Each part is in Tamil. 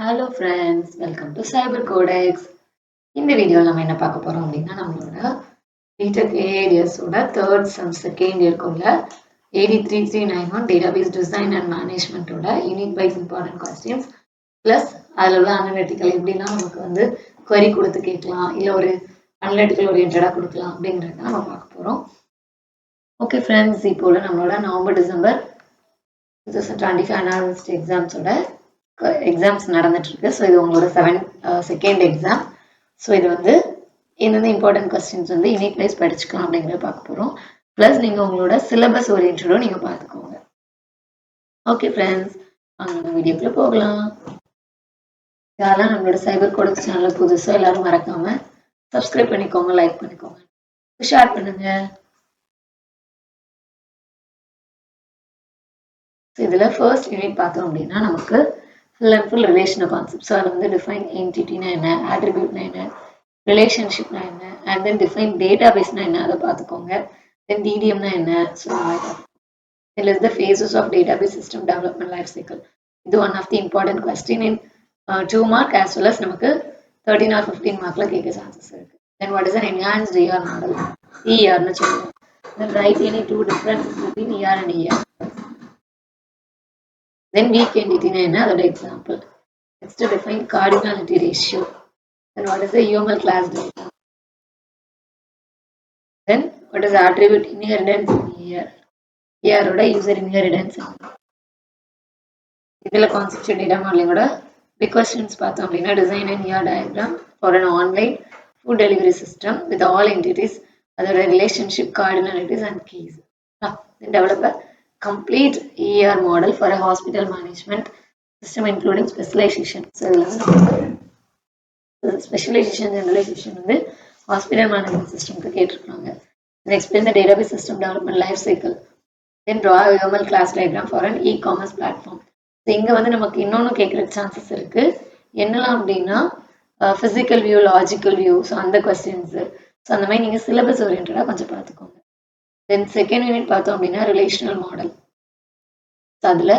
Hello friends, welcome to Cyber Codex. இந்த வீடியோல நம்ம என்ன பார்க்க போறோம் அப்படின்னா நம்மளோட BTech AADS ஓட third sem second year குள்ள 83391 database design and management ஓட unit wise important questions plus அதுல உள்ள analytical எப்படிலாம் நமக்கு வந்து query கொடுத்து கேட்கலாம் இல்ல ஒரு analytical oriented கொடுக்கலாம் அப்படிங்கறத நம்ம பார்க்க போறோம். Okay friends, இப்போ நம்மளோட நவம்பர் டிசம்பர் 2025 analyst exams ஓட எக்ஸாம்ஸ் நடந்துட்டு இருக்கு. ஸோ இது உங்களோட செகண்ட் எக்ஸாம். ஸோ இது வந்து என்னென்ன இம்பார்ட்டன்ட் கொஸ்டின்ஸ் வந்து யூனிட் வைஸ் படிச்சுக்கலாம் அப்படிங்கிறத பார்க்க போகிறோம். ப்ளஸ் நீங்கள் உங்களோட சிலபஸ் ஓரியன்டும் நீங்கள் பார்த்துக்கோங்க. ஓகே ஃப்ரெண்ட்ஸ், அவங்க வீடியோக்குள்ள போகலாம். யாரெல்லாம் நம்மளோட சைபர் கோடெக்ஸ் சேனல் புதுசாக எல்லாரும் மறக்காம சப்ஸ்கிரைப் பண்ணிக்கோங்க, லைக் பண்ணிக்கோங்க, ஷேர் பண்ணுங்க. இதுல ஃபர்ஸ்ட் யூனிட் பார்த்தோம் அப்படின்னா நமக்கு full and full relational concept. So, அது define entity na enna, attribute na enna, relationship na enna, and then define database na enna adha paathukonga. Then DDM na enna. So, then list the phases of database system development life cycle. This is one of the important question in 2 mark as well as namakku 13 or 15 mark la kekka chances irukku. Then what is an enhanced ER model? ER nu solluvom. Then write any two differences between ER and ER. Then weak entity na enna adha example. Next to define cardinality ratio. Then what is the UML class data? Then what is the attribute inheritance here? Here oda user inheritance. Idhula conceptual data modeling oda big questions paathom appadina design an ER diagram for an online food delivery system with all entities, other relationship, cardinalities and keys. Then develop a complete ER model for a hospital management system including specialization. So, specialization generalization வந்து hospital management system க்கு கேட்டிருக்காங்க. Then explain the database system development life cycle. Then draw a UML class diagram for an e-commerce platform. இங்க வந்து நமக்கு இன்னொன்னு கேட்கற சான்சஸ் இருக்கு. என்னலாம் அப்படின்னா physical view, logical view, so அந்த questions. So அந்த மாதிரி நீங்க syllabus oriented கொஞ்சம் பார்த்துக்கோங்க. Then second unit பார்த்தோம் அப்படின்னா relational model. So அதுல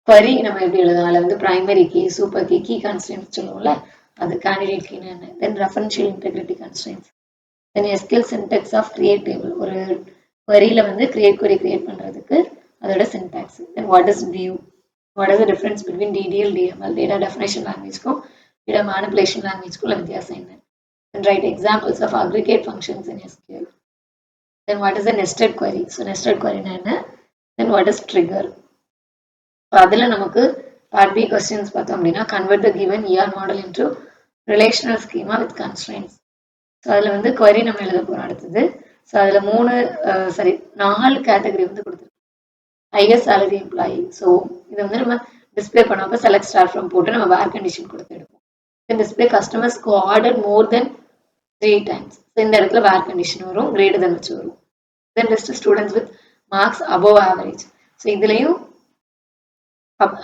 query நம்ம எப்படி எழுதலாம், அதுல வந்து primary key, super key, key constraints சொல்லுவோம்ல, அது candidate key என்ன, then referential integrity constraints, then SQL syntax of create table, ஒரு queryல வந்து create query create பண்றதுக்கு அதோட syntax, then what is view, what is the difference between DDL, DML, data definition language க்கும் data manipulation language க்கும் வித்தியாசம் என்ன, then write examples of aggregate functions in SQL, then what is the nested query, so nested query என்ன, then what is trigger. அதில் நமக்கு part B questions பார்த்தோம் அப்படின்னா convert the given ER model into relational schema with constraints. So அதில் வந்து query நம்ம எழுத போகிறோம் அடுத்தது. ஸோ அதில் 4 கேட்டகரி வந்து கொடுத்துருக்கோம். highest salary employee. ஸோ இதை வந்து நம்ம டிஸ்பிளே பண்ணப்போ select star from போட்டு நம்ம வேர் கண்டிஷன் கொடுத்து எடுப்போம். then display customers who ordered more than 3 times. So இந்த இடத்துல வேர் கண்டிஷன் வரும், greater than வச்சு வரும். then list students with marks above average. So இதுலையும்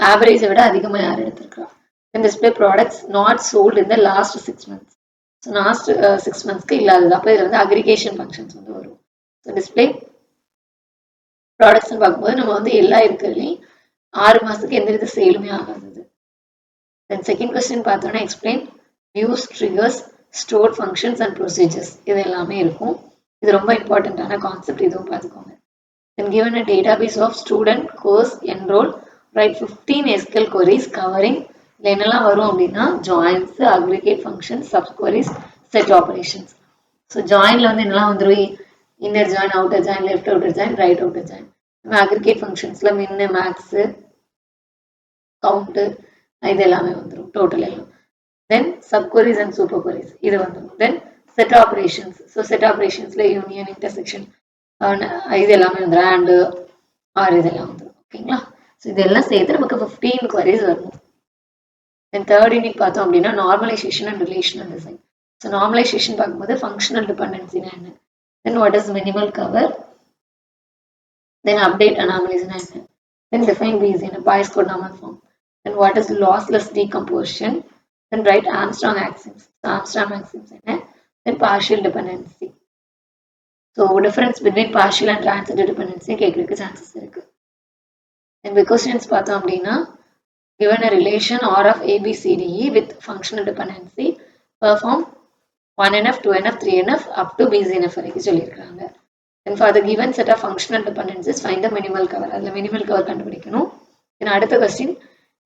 average விட அதிகமா யார் எடுத்திருக்காங்க. then display products not sold in the last 6 months. so last 6 monthsக்கு இல்லாதது. அப்ப இதுல வந்து aggregation functions வந்து வரும். so display products னு பார்க்கும்போது நம்ம வந்து எல்லா இருக்கிறதுலையும் 6 மாசத்துக்கு எந்த வித சேலுமே ஆகாது. then second question பார்த்தோம்னா explain views, triggers, stored functions and procedures. இது எல்லாமே இருக்கும். இது ரொம்ப இம்பார்ட்டன்டான கான்செப்ட், இதுவும் பார்த்துக்கோங்க. then given a database of student, course, enroll, write 15 SQL queries covering என்னெல்லாம் வரும் அப்படின்னா joins, aggregate functions, subqueries, set operations. so joinல வந்து என்னெல்லாம் வந்துரும், inner join, outer join, left outer join, right outer join. aggregate functionsல min, max, count இது எல்லாமே வந்துரும், total எல்லாம். then subqueries and superqueries இது வந்துரும். then set operations. so set operationsல union, intersection இது எல்லாமே வந்துரும், and or இதெல்லாம் வந்துரும். ஓகேங்களா? ஸோ இதெல்லாம் சேர்த்து நமக்கு 15 queries வரணும். then third unit பார்த்தோம் அப்படின்னா normalization and relational design. So normalization பார்க்கும்போது functional dependency என்ன, then what is minimal cover, then update anomalies என்ன, then define these in a Bayes code normal form, then what is lossless decomposition, then write Armstrong axioms. Armstrong axioms என்ன, then partial dependency. So difference between partial and transitive dependency கேட்கறதுக்கு சான்சஸ் இருக்கு. then questions பார்த்தோம் அப்படின்னா given a relation R of ABCDE with functional dependency, perform 1NF, 2NF, 3NF up to BCNF வரைக்கும் சொல்லியிருக்காங்க. And for the given set of functional dependencies, find the minimal cover. அதில் minimal cover கண்டுபிடிக்கணும். then அடுத்த question,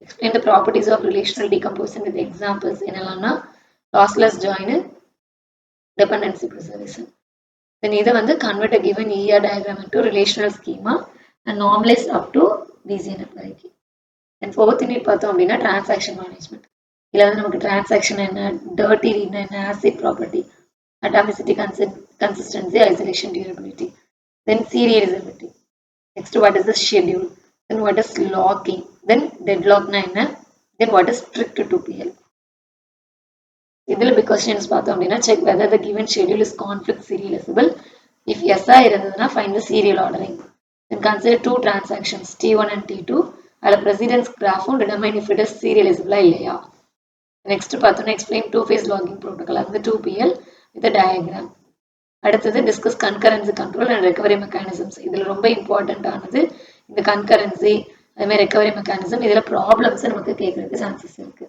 explain the properties of relational decomposition with examples. என்னெல்லாம்னா lossless join, dependency preservation. then இதை வந்து convert a given ER diagram into relational schema and normalize up to BCNF வரைக்கும். then fourth unit பார்த்தோம் அப்படின்னா transaction management. இதில் வந்து நமக்கு transaction என்ன, dirty read என்ன, acid property, atomicity, consistency, isolation, durability, then serializability. Next, what is the schedule? Then what is locking? Then deadlock na enna? Then what is strict 2PL? Idhula big questions பார்த்தோம் அப்படின்னா check whether the given schedule is conflict serializable. If yes இருந்ததுன்னா find the serial ordering. Then consider two transactions T1 and T2. அதில் precedence graph determine if it is serializable இல்லையா. Next பார்த்தோம்னா explain two-phase logging protocol and the 2PL with a diagram. அடுத்தது discuss concurrency control and recovery mechanisms. இதில் ரொம்ப இம்பார்ட்டன்ட் ஆனது இந்த concurrency, அதே மாதிரி recovery mechanism. இதில் ப்ராப்ளம்ஸ் நமக்கு கேட்கறதுக்கு சான்சஸ் இருக்கு.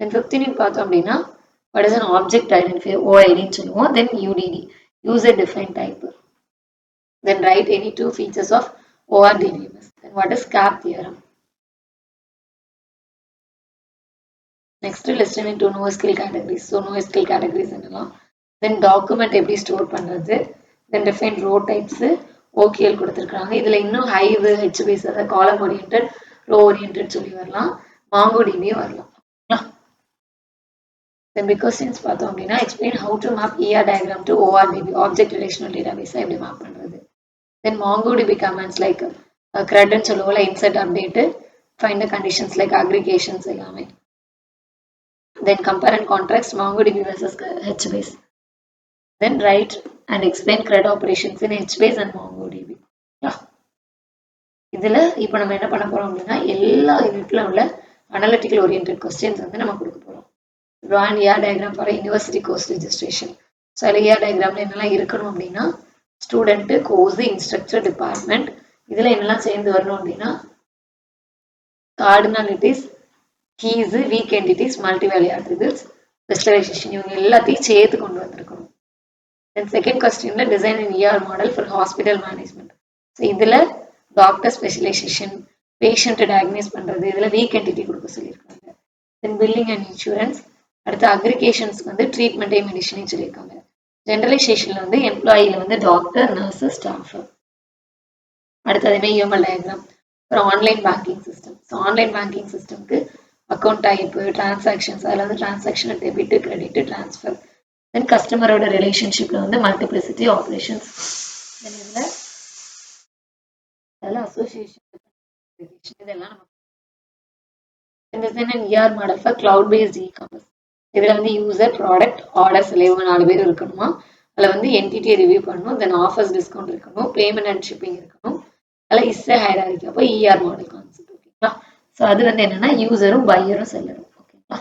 then 15 பார்த்தோம் அப்படின்னா what is an object identifier, OID ன்னு சொல்லுவோம். then UDD, user defined type. then write any two features of ORDBMS. then what is CAP theorem. next listen into NoSQL categories. so NoSQL categories என்னலாம், then document எப்படி ஸ்டோர் பண்றது, then define row types, OQL கொடுத்திருக்காங்க. இதுல இன்னும் hive, HBase, அதாவது column oriented, row oriented சொல்லி வரலாம், MongoDB வரலாம். then big questions பார்த்தோம் அப்படின்னா explain how to map ER diagram to ORDB, object relational database எப்படி map பண்றது. then MongoDB commands like CRUD ன்னு சொல்லுவோம்ல, insert, update, find the conditions like aggregations எல்லாமே. then compare and contrast MongoDB versus HBase. then write and explain CRUD operations in HBase and MongoDB. இதில் இப்போ நம்ம என்ன பண்ண போறோம் அப்படின்னா எல்லா யூனிட்ல உள்ள அனலிட்டிக்கல் ஓரியன்டட் கொஸ்டின்ஸ் வந்து நம்ம கொடுக்க போறோம். draw an ER diagram for a university course registration. So அதில் ER diagramல என்னெல்லாம் இருக்கணும் அப்படின்னா ஸ்டூடெண்ட், கோர்ஸ், இன்ஸ்ட்ரக்டர், டிபார்ட்மெண்ட், இதில் என்னெல்லாம் சேர்ந்து வரணும் அப்படின்னா cardinalities, keys, weak entities, multivalue attributes, specialisation, இவங்க எல்லாத்தையும் சேர்த்து கொண்டு வந்திருக்கணும். then second question, design an ER model for hospital management. So இதில் டாக்டர் ஸ்பெஷலைசேஷன், பேஷண்ட் டயக்னோஸ் பண்ணுறது, இதில் வீக் என்டிட்டி கொடுக்க சொல்லியிருக்காங்க. தென் பில்லிங் அண்ட் இன்சூரன்ஸ், அடுத்து அக்ரிகேஷன்ஸ்க்கு வந்து ட்ரீட்மெண்ட்டையும் மெடிசனையும் சொல்லியிருக்காங்க. ஜென்ரலைசேஷனில் வந்து எம்ப்ளாயியில் வந்து டாக்டர், நர்ஸு, ஸ்டாஃபு. அடுத்து அதேமாதிரி யூஎம்எல் டயக்ராம் அப்புறம் online banking system. So online banking சிஸ்டம்க்கு அக்கௌண்ட் டைப்பு, டிரான்சாக்ஷன்ஸ், அதில் வந்து transaction, debit, credit, transfer. Then கஸ்டமரோட ரிலேஷன்ஷிப்பில் வந்து மல்டிப்ளிசிட்டி ஆப்ரேஷன்ஸ். தென் இதில் அதெல்லாம் அசோசியேஷன் இதெல்லாம் நம்ம ER model for cloud paste e-commerce. இதில் வந்து யூசர், ப்ராடக்ட், ஆர்டர்ஸ் இவங்க 4 பேர் இருக்கணுமா. அதில் வந்து என்டிட்டியை ரிவ்யூ பண்ணணும், தென் ஆஃபர்ஸ், டிஸ்கவுண்ட் இருக்கணும், பேமெண்ட் அண்ட் ஷிப்பிங் இருக்கணும். அதில் இஸ்ஸே ஹைரார்கி. அப்போ ER மாடல் கான்செப்ட். ஓகேங்களா. ஸோ அது வந்து என்னன்னா யூசரும் பையரும் செல்லரும். ஓகேங்களா.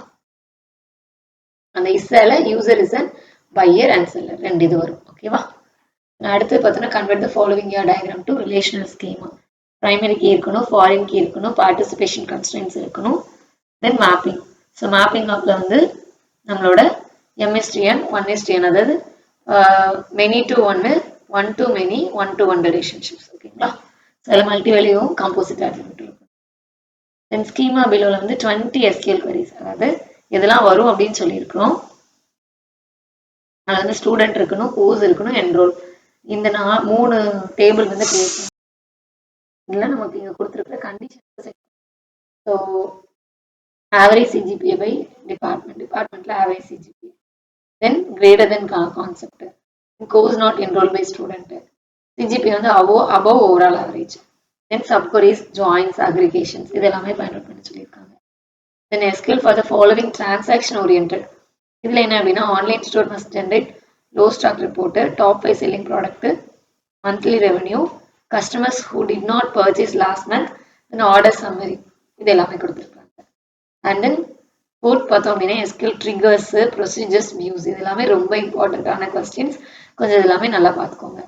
அந்த இஸ்ஸால user is and buyer and seller 2 இது வரும். ஓகேவா. அடுத்து பார்த்தோன்னா convert the following ER diagram to relational schema. Primary key இருக்கணும், ஃபாரின் கீ இருக்கணும், பார்ட்டிசிபேஷன் கன்ஸ்ட்ரெயின்ஸ் இருக்கணும், தென் மேப்பிங். ஸோ மேப்பிங் ஆப்ல வந்து நம்மளோட MSTN, 1:1, அதாவது மெனி டு ஒன்னு, 1 to many, 1 to 1 ரிலேஷன்ஷிப்ஸ். ஓகேங்களா. ஸோ அதில் மல்டிவேல்யூவும் காம்போசிட் அட்ரிபியூட் இருக்கும். தென் ஸ்கீமா பிலோவில் வந்து 20 SQL queries, அதாவது இதெல்லாம் வரும் அப்படின்னு சொல்லியிருக்கிறோம். அதில் வந்து ஸ்டூடெண்ட் இருக்கணும், கோர்ஸ் இருக்கணும், என்ரோல். இந்த 3 டேபிள் வந்து கிரியேட் பண்ணணும். இதில் நமக்கு இங்கே கொடுத்துருக்குற condition. So average CGPA by department, டிபார்ட்மெண்ட்டில் average CGPA, then greater than concept, course not enrol by student, CGPA வந்து above overall average, then subqueries, joins, aggregations இது எல்லாமே பயன்படுத்த பண்ணி சொல்லியிருக்காங்க. Then SQL for the following transaction oriented. இதில் என்ன அப்படின்னா online store must generate low stock report, top 5 selling product, monthly revenue, customers who did not purchase last month, then order summary, இது எல்லாமே கொடுத்துருக்காங்க. அண்ட் தென் ஃபோர்த் பார்த்தோம் அப்படின்னா SQL ட்ரிகர்ஸ், ப்ரொசீஜர்ஸ், வியூஸ் இது எல்லாமே ரொம்ப இம்பார்ட்டண்ட்டான கொஸ்டின்ஸ். கொஞ்சம் இது எல்லாமே நல்லா பார்த்துக்கோங்க.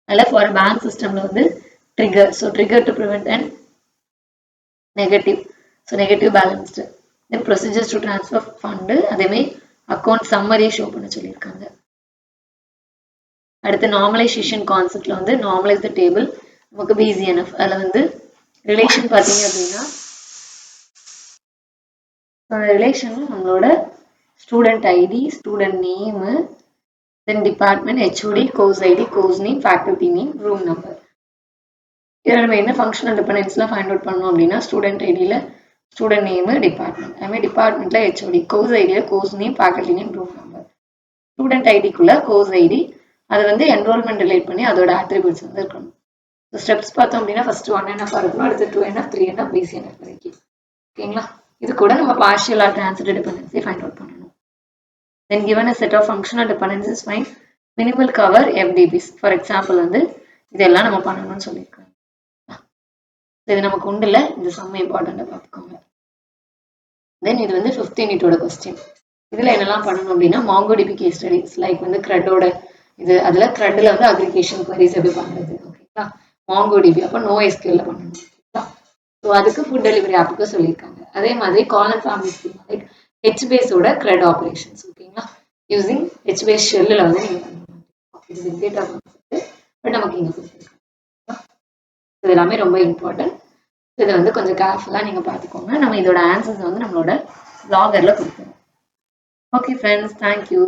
அதில் ஃபார் பேங்க் சிஸ்டமில் வந்து trigger, so trigger to prevent and negative so negative balanced. Then procedures to transfer fund, அதேமாதிரி அக்கௌண்ட் சம்மரியை ஷோ பண்ண சொல்லியிருக்காங்க. அடுத்து நார்மலைசேஷன் கான்செப்ட்ல வந்து நார்மலைஸ் த டேபிள், நமக்கு பிசிஎன்எஃப். அதில் வந்து ரிலேஷன் பார்த்தீங்க அப்படின்னா ரிலேஷன் நம்மளோட student ID, student name, then department, HOD, course ID, course name, faculty name, room number. இதில் நம்ம என்ன ஃபங்க்ஷனல் டிபெண்டன்ஸ்லாம் ஃபைண்ட் அவுட் பண்ணோம் அப்படின்னா ஸ்டூடெண்ட் ஐடியில் ஸ்டூடெண்ட் நேமு, டிபார்ட்மெண்ட், அதுமாதிரி டிபார்ட்மெண்ட்டில் ஹெச்ஓடி, கோர்ஸ் ஐடியில் course name, faculty name, room number. Student ஐடிக்குள்ள கோர்ஸ் ஐடி, அது வந்து என்ரோல்மெண்ட் ரிலேட் பண்ணி அதோட ஆட்ரிபியூட்ஸ் வந்து இருக்கணும். ஸோ ஸ்டெப்ஸ் பார்த்தோம் அப்படின்னா ஃபர்ஸ்ட் 1NF இருக்கணும், அடுத்து 2NF, 3NF, BCNF வரைக்கும். ஓகேங்களா? இது கூட நம்ம partial or transitive dependency find out பண்ணணும். Then given a set of functional dependencies, find minimal cover FDPs. For example வந்து இதெல்லாம் நம்ம பண்ணணும்னு சொல்லியிருக்காங்க. இது நமக்கு உண்டு இல்லை, இந்த சம் இம்பார்ட்டண்ட்டாக பார்த்துக்கோங்க. தென் இது வந்து 15 யூனிட்டோட கொஸ்டின். இதில் என்னெல்லாம் பண்ணணும் அப்படின்னா MongoDB கேஸ் ஸ்டடிஸ், லைக் வந்து க்ரெட்டோட இது, அதில் க்ரெட்டில் வந்து அக்ரிகேஷன் குவரிஸ் எப்படி பண்ணுறது, ஓகேங்களா? MongoDB அப்போ NoSQL பண்ணணும், ஓகேங்களா? ஸோ அதுக்கு ஃபுட் டெலிவரி ஆப்புக்கு சொல்லியிருக்காங்க. அதே மாதிரி காலம் ஃபேமிலி ஸ்கீம் லைக் ஹெச்பேஸோட க்ரெட் ஆப்ரேஷன்ஸ், ஓகேங்களா? யூசிங் ஹெச்பேஸ் ஷெல்லில் வந்து நீங்கள் பண்ணணும். இது டேட்டா கான்செப்ட், பட் நமக்கு இங்கே கொடுத்துருக்காங்க. இது எல்லாமே ரொம்ப இம்பார்ட்டன்ட். இதை வந்து கொஞ்சம் கேர்ஃபுல்லாக நீங்கள் பார்த்துக்கோங்க. நம்ம இதோட ஆன்சர்ஸ் வந்து நம்மளோட ப்ளாகரில் கொடுத்துருவோம். Okay friends, thank you.